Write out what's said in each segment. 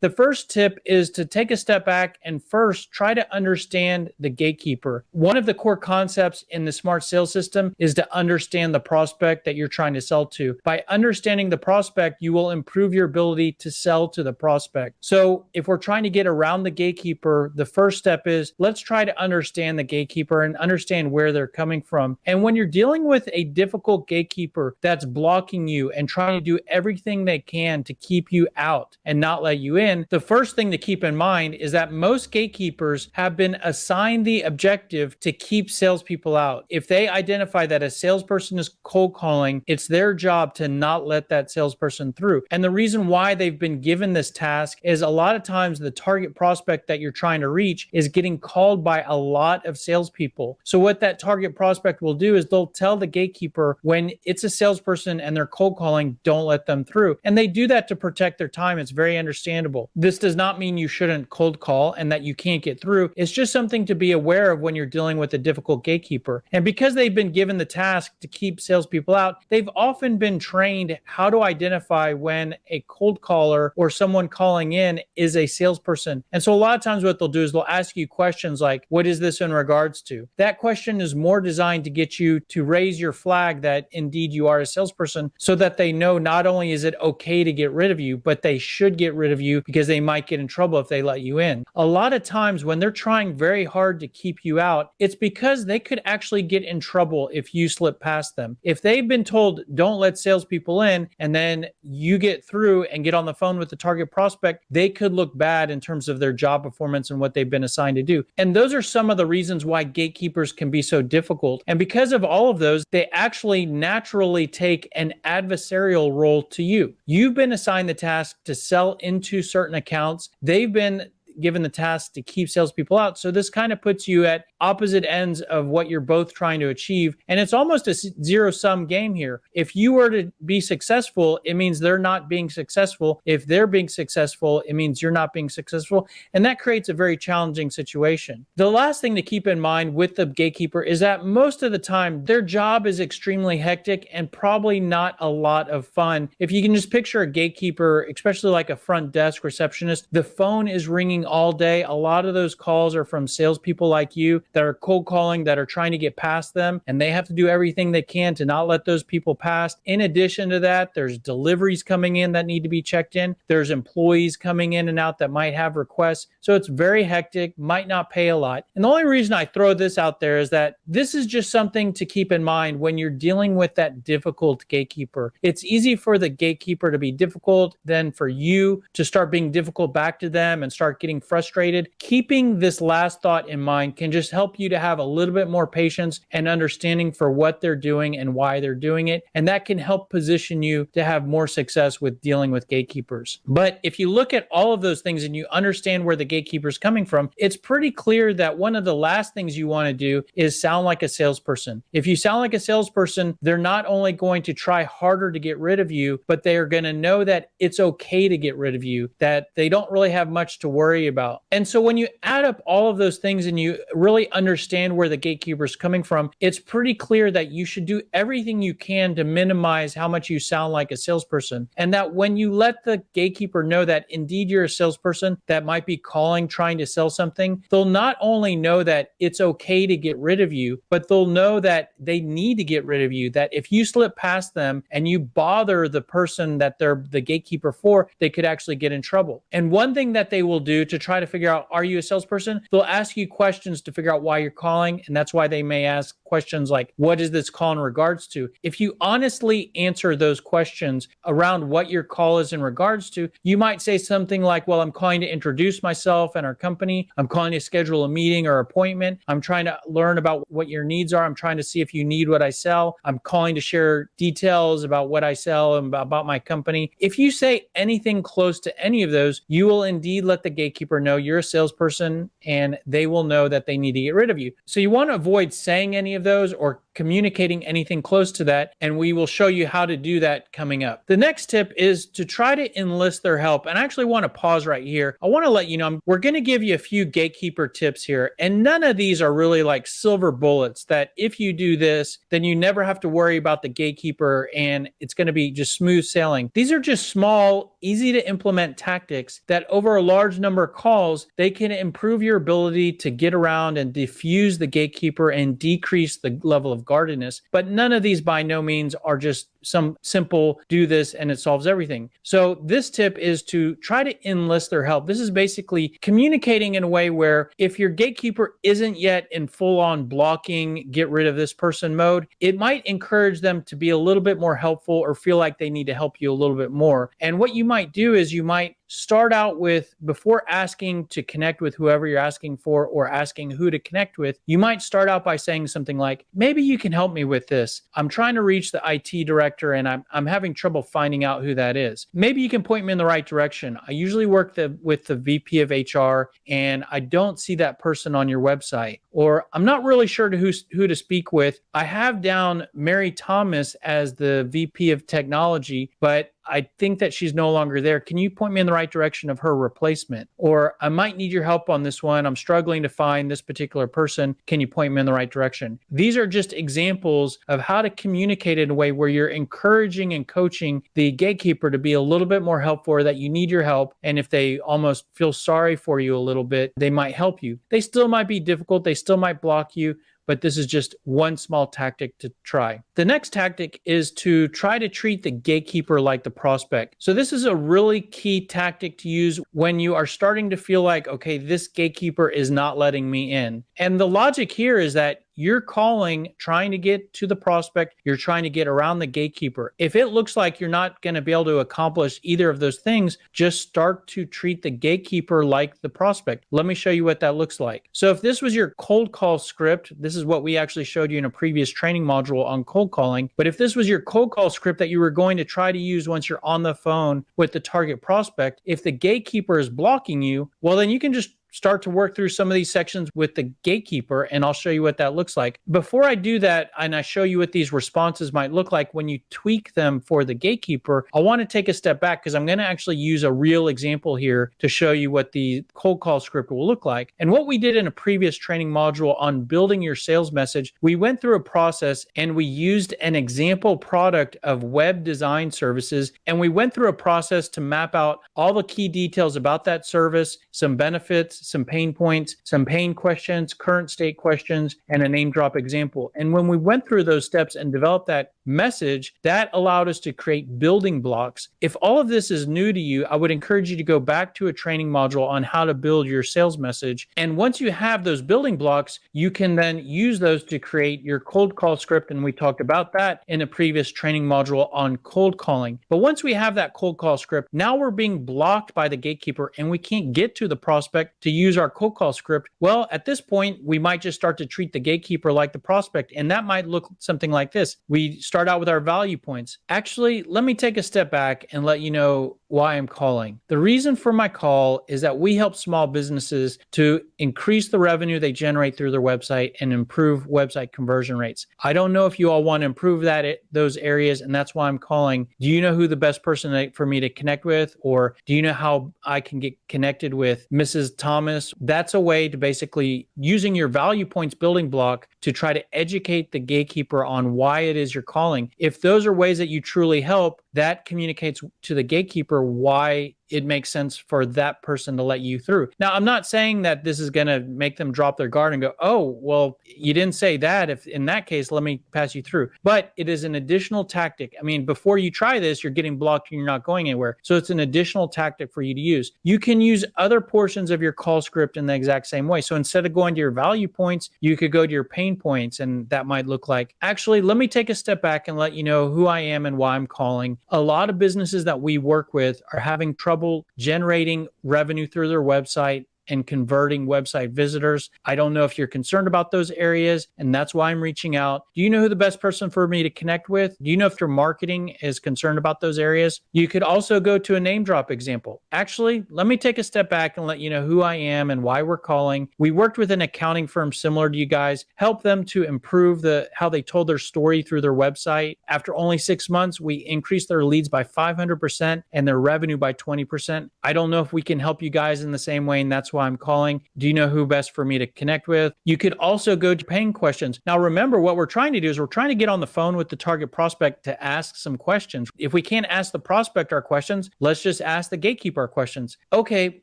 The first tip is to take a step back and first try to understand the gatekeeper. One of the core concepts in the smart sales system is to understand the prospect that you're trying to sell to. By understanding the prospect, you will improve your ability to sell to the prospect. So if we're trying to get around the gatekeeper, the first step is let's try to understand the gatekeeper and understand where they're coming from. And when you're dealing with a difficult gatekeeper that's blocking you and trying to do everything they can to keep you out and not let you in, the first thing to keep in mind is that most gatekeepers have been assigned the objective to keep salespeople out. If they identify that a salesperson is cold calling, it's their job to not let that salesperson through. And the reason why they've been given this task is a lot of times the target prospect that you're trying to reach is getting called by a lot of salespeople. So what that target prospect will do is they'll tell the gatekeeper when it's a salesperson and they're cold calling, don't let them through. And they do that to protect their time. It's very understandable. This does not mean you shouldn't cold call and that you can't get through. It's just something to be aware of when you're dealing with a difficult gatekeeper. And because they've been given the task to keep salespeople out, they've often been trained how to identify when a cold caller or someone calling in is a salesperson. And so a lot of times what they'll do is they'll ask you questions like, what is this in regards to? That question is more designed to get you to raise your flag that indeed you are a salesperson so that they know not only is it okay to get rid of you, but they should get rid of you because they might get in trouble if they let you in. A lot of times when they're trying very hard to keep you out, it's because they could actually get in trouble if you slip past them. If they've been told, don't let salespeople in, and then you get through and get on the phone with the target prospect, they could look bad in terms of their job performance and what they've been assigned to do. And those are some of the reasons why gatekeepers can be so difficult. And because of all of those, they actually naturally take an adversarial role to you. You've been assigned the task to sell into certain accounts. They've been given the task to keep salespeople out. So this kind of puts you at opposite ends of what you're both trying to achieve. And it's almost a zero-sum game here. If you were to be successful, it means they're not being successful. If they're being successful, it means you're not being successful. And that creates a very challenging situation. The last thing to keep in mind with the gatekeeper is that most of the time, their job is extremely hectic and probably not a lot of fun. If you can just picture a gatekeeper, especially like a front desk receptionist, the phone is ringing all day. A lot of those calls are from salespeople like you that are cold calling, that are trying to get past them, and they have to do everything they can to not let those people pass. In addition to that, there's deliveries coming in that need to be checked in. There's employees coming in and out that might have requests. So it's very hectic, might not pay a lot. And the only reason I throw this out there is that this is just something to keep in mind when you're dealing with that difficult gatekeeper. It's easy for the gatekeeper to be difficult, then for you to start being difficult back to them and start getting frustrated. Keeping this last thought in mind can just help you to have a little bit more patience and understanding for what they're doing and why they're doing it. And that can help position you to have more success with dealing with gatekeepers. But if you look at all of those things and you understand where the gatekeeper is coming from, it's pretty clear that one of the last things you want to do is sound like a salesperson. If you sound like a salesperson, they're not only going to try harder to get rid of you, but they are going to know that it's okay to get rid of you, that they don't really have much to worry about. And so when you add up all of those things and you really understand where the gatekeeper is coming from, it's pretty clear that you should do everything you can to minimize how much you sound like a salesperson. And that when you let the gatekeeper know that indeed you're a salesperson that might be calling, trying to sell something, they'll not only know that it's okay to get rid of you, but they'll know that they need to get rid of you, that if you slip past them and you bother the person that they're the gatekeeper for, they could actually get in trouble. And one thing that they will do to try to figure out, are you a salesperson? They'll ask you questions to figure out why you're calling. And that's why they may ask questions like, what is this call in regards to? If you honestly answer those questions around what your call is in regards to, you might say something like, well, I'm calling to introduce myself and our company. I'm calling to schedule a meeting or appointment. I'm trying to learn about what your needs are. I'm trying to see if you need what I sell. I'm calling to share details about what I sell and about my company. If you say anything close to any of those, you will indeed let the gatekeeper know you're a salesperson and they will know that they need to get rid of you. So you want to avoid saying any of those or communicating anything close to that, and we will show you how to do that coming up. The next tip is to try to enlist their help. And I actually want to pause right here. I want to let you know, we're going to give you a few gatekeeper tips here, and none of these are really like silver bullets that if you do this, then you never have to worry about the gatekeeper and it's going to be just smooth sailing. These are just small, easy to implement tactics that over a large number of calls, they can improve your ability to get around and diffuse the gatekeeper and decrease the level of guardedness. But none of these by no means are just some simple do this and it solves everything. So this tip is to try to enlist their help. This is basically communicating in a way where if your gatekeeper isn't yet in full-on blocking, get rid of this person mode, it might encourage them to be a little bit more helpful or feel like they need to help you a little bit more. And what you might do is you might start out with, before asking to connect with whoever you're asking for or asking who to connect with, you might start out by saying something like, maybe you can help me with this. I'm trying to reach the IT director and I'm having trouble finding out who that is. Maybe you can point me in the right direction. I usually work with the VP of HR and I don't see that person on your website. Or I'm not really sure who to speak with. I have down Mary Thomas as the VP of technology, but I think that she's no longer there. Can you point me in the right direction of her replacement? Or I might need your help on this one. I'm struggling to find this particular person. Can you point me in the right direction? These are just examples of how to communicate in a way where you're encouraging and coaching the gatekeeper to be a little bit more helpful, or that you need your help. And if they almost feel sorry for you a little bit, they might help you. They still might be difficult. They still might block you. But this is just one small tactic to try. The next tactic is to try to treat the gatekeeper like the prospect. So this is a really key tactic to use when you are starting to feel like, okay, this gatekeeper is not letting me in. And the logic here is that you're calling, trying to get to the prospect, you're trying to get around the gatekeeper. If it looks like you're not going to be able to accomplish either of those things, just start to treat the gatekeeper like the prospect. Let me show you what that looks like. So if this was your cold call script, this is what we actually showed you in a previous training module on cold calling. But if this was your cold call script that you were going to try to use once you're on the phone with the target prospect, if the gatekeeper is blocking you, well, then you can just start to work through some of these sections with the gatekeeper, and I'll show you what that looks like. Before I do that, and I show you what these responses might look like when you tweak them for the gatekeeper, I want to take a step back because I'm going to actually use a real example here to show you what the cold call script will look like. And what we did in a previous training module on building your sales message, we went through a process and we used an example product of web design services, and we went through a process to map out all the key details about that service, some benefits, some pain points, some pain questions, current state questions, and a name drop example. And when we went through those steps and developed that message, that allowed us to create building blocks. If all of this is new to you, I would encourage you to go back to a training module on how to build your sales message. And once you have those building blocks, you can then use those to create your cold call script. And we talked about that in a previous training module on cold calling. But once we have that cold call script, now we're being blocked by the gatekeeper and we can't get to the prospect to use our cold call script. Well, at this point, we might just start to treat the gatekeeper like the prospect. And that might look something like this. We start out with our value points. Actually, let me take a step back and let you know why I'm calling. The reason for my call is that we help small businesses to increase the revenue they generate through their website and improve website conversion rates. I don't know if you all want to improve those areas, and that's why I'm calling. Do you know who the best person for me to connect with? Or do you know how I can get connected with Mrs. Thomas? That's a way to basically using your value points building block to try to educate the gatekeeper on why it is you're calling. If those are ways that you truly help, that communicates to the gatekeeper why it makes sense for that person to let you through. Now, I'm not saying that this is going to make them drop their guard and go, oh, well, you didn't say that. If in that case, let me pass you through. But it is an additional tactic. I mean, before you try this, you're getting blocked and you're not going anywhere. So it's an additional tactic for you to use. You can use other portions of your call script in the exact same way. So instead of going to your value points, you could go to your pain points, and that might look like, actually, let me take a step back and let you know who I am and why I'm calling. A lot of businesses that we work with are having trouble generating revenue through their website and converting website visitors. I don't know if you're concerned about those areas, and that's why I'm reaching out. Do you know who the best person for me to connect with? Do you know if your marketing is concerned about those areas? You could also go to a name drop example. Actually, let me take a step back and let you know who I am and why we're calling. We worked with an accounting firm similar to you guys, help them to improve how they told their story through their website. After only 6 months, we increased their leads by 500% and their revenue by 20%. I don't know if we can help you guys in the same way, and that's why I'm calling. Do you know who best for me to connect with? You could also go to paying questions. Now, remember, what we're trying to do is we're trying to get on the phone with the target prospect to ask some questions. If we can't ask the prospect our questions, let's just ask the gatekeeper our questions. Okay,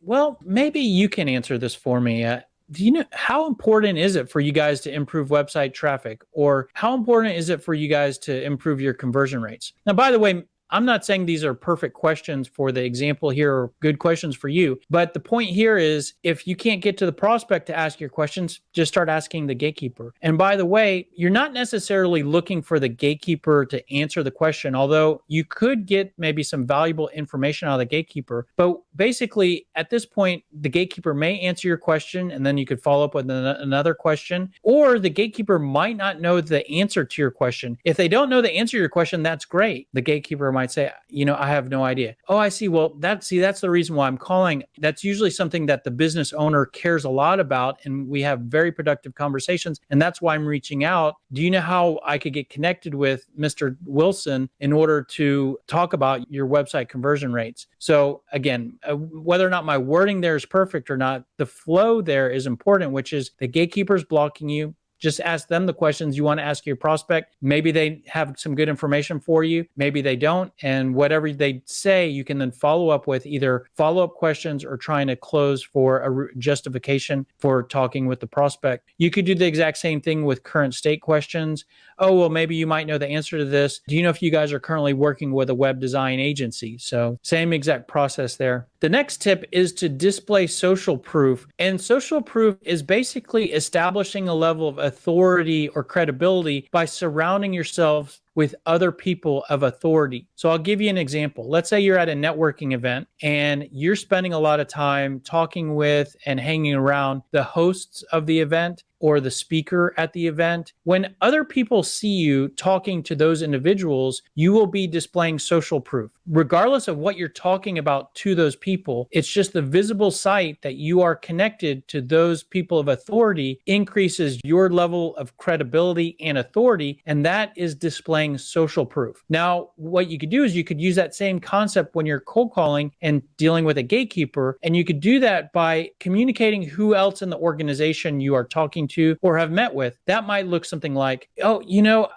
well, maybe you can answer this for me. Do you know how important is it for you guys to improve website traffic? Or how important is it for you guys to improve your conversion rates? Now, by the way, I'm not saying these are perfect questions for the example here or good questions for you, but the point here is if you can't get to the prospect to ask your questions, just start asking the gatekeeper. And by the way, you're not necessarily looking for the gatekeeper to answer the question, although you could get maybe some valuable information out of the gatekeeper. But basically, at this point, the gatekeeper may answer your question and then you could follow up with another question, or the gatekeeper might not know the answer to your question. If they don't know the answer to your question, that's great. The gatekeeper might say, I have no idea. Oh, I see. Well, that's the reason why I'm calling. That's usually something that the business owner cares a lot about, and we have very productive conversations, and that's why I'm reaching out. Do you know how I could get connected with Mr. Wilson in order to talk about your website conversion rates? So again, whether or not my wording there is perfect or not, the flow there is important, which is the gatekeeper's blocking you. Just ask them the questions you want to ask your prospect. Maybe they have some good information for you. Maybe they don't. And whatever they say, you can then follow up with either follow-up questions or trying to close for a justification for talking with the prospect. You could do the exact same thing with current state questions. Oh, well, maybe you might know the answer to this. Do you know if you guys are currently working with a web design agency? So same exact process there. The next tip is to display social proof. And social proof is basically establishing a level of authority or credibility by surrounding yourself with other people of authority. So I'll give you an example. Let's say you're at a networking event and you're spending a lot of time talking with and hanging around the hosts of the event or the speaker at the event. When other people see you talking to those individuals, you will be displaying social proof. Regardless of what you're talking about to those people, it's just the visible sight that you are connected to those people of authority increases your level of credibility and authority, and that is displaying social proof. Now, what you could do is you could use that same concept when you're cold calling and dealing with a gatekeeper, and you could do that by communicating who else in the organization you are talking to or have met with. That might look something like, oh,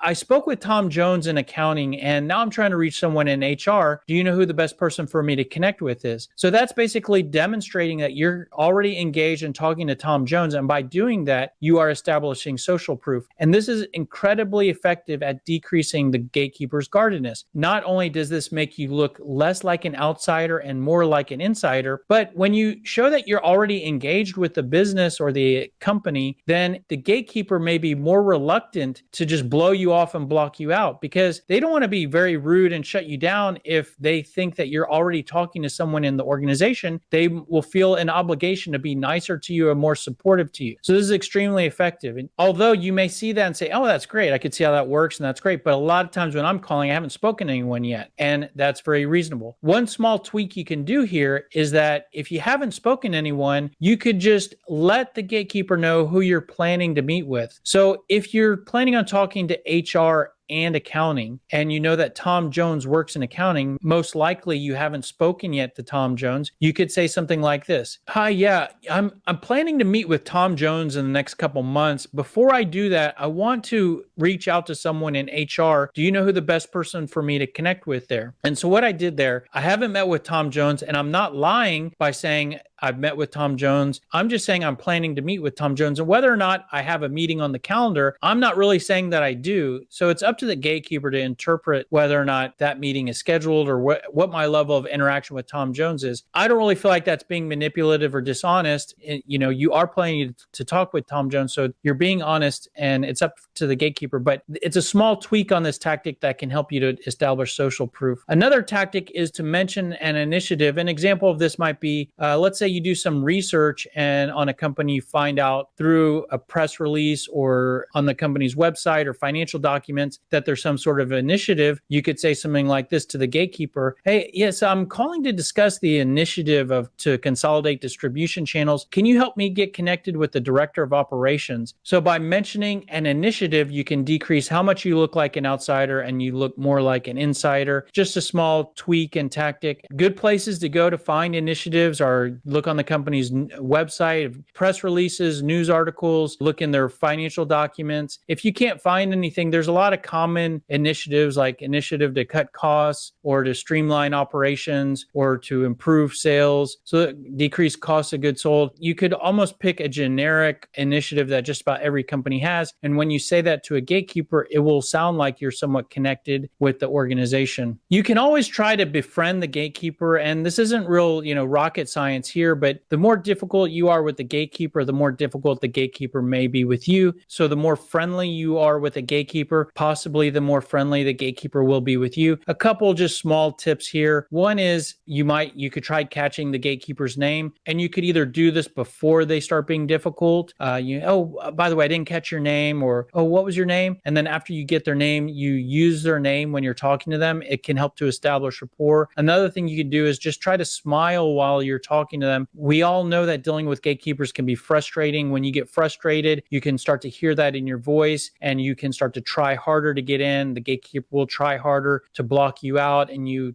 I spoke with Tom Jones in accounting, and now I'm trying to reach someone in HR. Do you know who the best person for me to connect with is? So that's basically demonstrating that you're already engaged in talking to Tom Jones, and by doing that, you are establishing social proof. And this is incredibly effective at decreasing the gatekeeper's guardedness. Not only does this make you look less like an outsider and more like an insider, but when you show that you're already engaged with the business or the company, then the gatekeeper may be more reluctant to just blow you off and block you out because they don't want to be very rude and shut you down. If they think that you're already talking to someone in the organization, they will feel an obligation to be nicer to you and more supportive to you. So this is extremely effective. And although you may see that and say, oh, that's great, I could see how that works and that's great. But a lot of times when I'm calling, I haven't spoken to anyone yet. And that's very reasonable. One small tweak you can do here is that if you haven't spoken to anyone, you could just let the gatekeeper know who you're planning to meet with. So if you're planning on talking to HR and accounting, and you know that Tom Jones works in accounting, most likely you haven't spoken yet to Tom Jones. You could say something like this. Hi, yeah, I'm planning to meet with Tom Jones in the next couple months. Before I do that, I want to reach out to someone in HR. Do you know who the best person for me to connect with there? And so what I did there, I haven't met with Tom Jones, and I'm not lying by saying I've met with Tom Jones. I'm just saying I'm planning to meet with Tom Jones. And whether or not I have a meeting on the calendar, I'm not really saying that I do. So it's up to the gatekeeper to interpret whether or not that meeting is scheduled or what my level of interaction with Tom Jones is. I don't really feel like that's being manipulative or dishonest. You are planning to talk with Tom Jones, so you're being honest, and it's up to the gatekeeper. But it's a small tweak on this tactic that can help you to establish social proof. Another tactic is to mention an initiative. An example of this might be, let's say say you do some research and on a company you find out through a press release or on the company's website or financial documents that there's some sort of initiative, you could say something like this to the gatekeeper. Hey, yes, I'm calling to discuss the initiative to consolidate distribution channels. Can you help me get connected with the director of operations? So by mentioning an initiative, you can decrease how much you look like an outsider and you look more like an insider. Just a small tweak and tactic. Good places to go to find initiatives are look on the company's website, press releases, news articles, look in their financial documents. If you can't find anything, there's a lot of common initiatives like initiative to cut costs or to streamline operations or to improve sales, so decrease cost of goods sold. You could almost pick a generic initiative that just about every company has. And when you say that to a gatekeeper, it will sound like you're somewhat connected with the organization. You can always try to befriend the gatekeeper. And this isn't real, rocket science here, but the more difficult you are with the gatekeeper, the more difficult the gatekeeper may be with you. So the more friendly you are with a gatekeeper, possibly the more friendly the gatekeeper will be with you. A couple just small tips here. One is you could try catching the gatekeeper's name, and you could either do this before they start being difficult. By the way, I didn't catch your name, or, oh, what was your name? And then after you get their name, you use their name when you're talking to them. It can help to establish rapport. Another thing you can do is just try to smile while you're talking to them. We all know that dealing with gatekeepers can be frustrating. When you get frustrated, you can start to hear that in your voice and you can start to try harder to get in. The gatekeeper will try harder to block you out, and you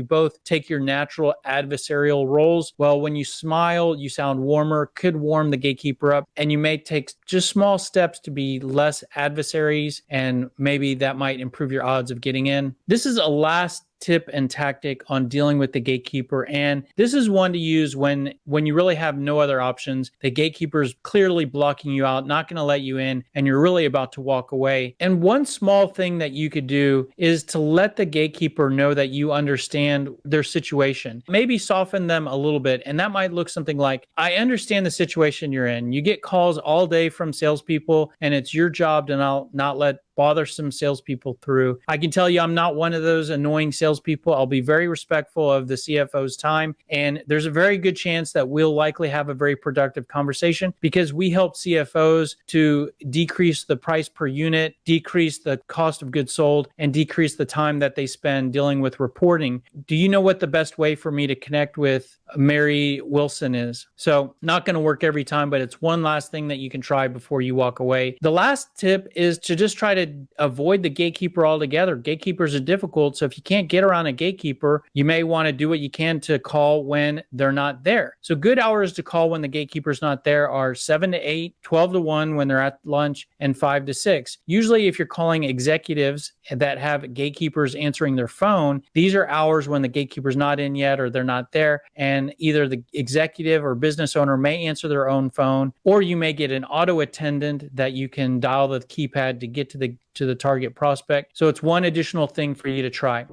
both take your natural adversarial roles. Well, when you smile, you sound warmer, could warm the gatekeeper up, and you may take just small steps to be less adversaries, and maybe that might improve your odds of getting in. This is a last tip and tactic on dealing with the gatekeeper, and this is one to use when you really have no other options. The gatekeeper is clearly blocking you out, not going to let you in, and you're really about to walk away. And one small thing that you could do is to let the gatekeeper know that you understand their situation. Maybe soften them a little bit, and that might look something like, I understand the situation you're in. You get calls all day from salespeople, and it's your job to not let bothersome salespeople through. I can tell you I'm not one of those annoying salespeople. I'll be very respectful of the CFO's time, and there's a very good chance that we'll likely have a very productive conversation because we help CFOs to decrease the price per unit, decrease the cost of goods sold, and decrease the time that they spend dealing with reporting. Do you know what the best way for me to connect with Mary Wilson is? So not going to work every time, but it's one last thing that you can try before you walk away. The last tip is to just try to avoid the gatekeeper altogether. Gatekeepers are difficult, so if you can't get around a gatekeeper, you may want to do what you can to call when they're not there. So good hours to call when the gatekeeper's not there are 7 to 8, 12 to 1 when they're at lunch, and 5 to 6. Usually if you're calling executives that have gatekeepers answering their phone, these are hours when the gatekeeper's not in yet or they're not there, and either the executive or business owner may answer their own phone, or you may get an auto attendant that you can dial the keypad to get to the target prospect. So it's one additional thing for you to try.